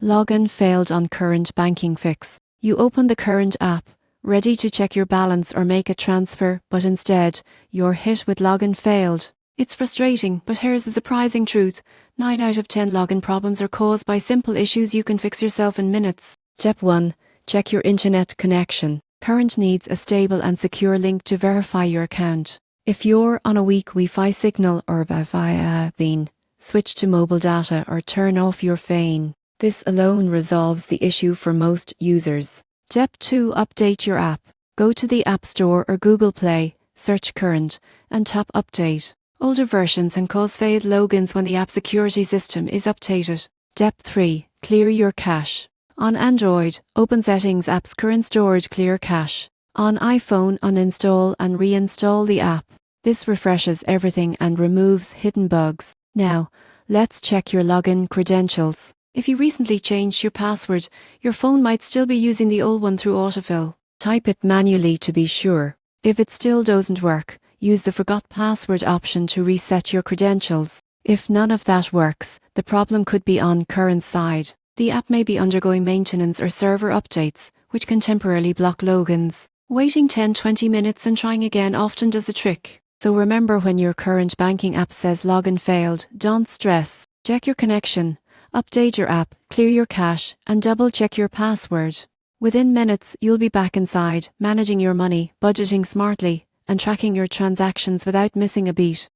Login failed on Current banking fix. You open the Current app, ready to check your balance or make a transfer, but instead, you're hit with login failed. It's frustrating, but here's the surprising truth. 9 out of 10 login problems are caused by simple issues you can fix yourself in minutes. Step 1. Check your internet connection. Current needs a stable and secure link to verify your account. If you're on a weak Wi-Fi signal or via bean, switch to mobile data or turn off your phone. This alone resolves the issue for most users. Step 2. Update your app. Go to the App Store or Google Play, search Current, and tap Update. Older versions can cause failed logins when the app security system is updated. Step 3. Clear your cache. On Android, open Settings App's Current Storage Clear Cache. On iPhone, uninstall and reinstall the app. This refreshes everything and removes hidden bugs. Now, let's check your login credentials. If you recently changed your password, your phone might still be using the old one through autofill. Type it manually to be sure. If it still doesn't work, use the Forgot Password option to reset your credentials. If none of that works, the problem could be on Current's side. The app may be undergoing maintenance or server updates, which can temporarily block logins. Waiting 10-20 minutes and trying again often does the trick. So remember, when your Current banking app says login failed, don't stress. Check your connection, update your app, clear your cache, and double check your password. Within minutes, you'll be back inside, managing your money, budgeting smartly, and tracking your transactions without missing a beat.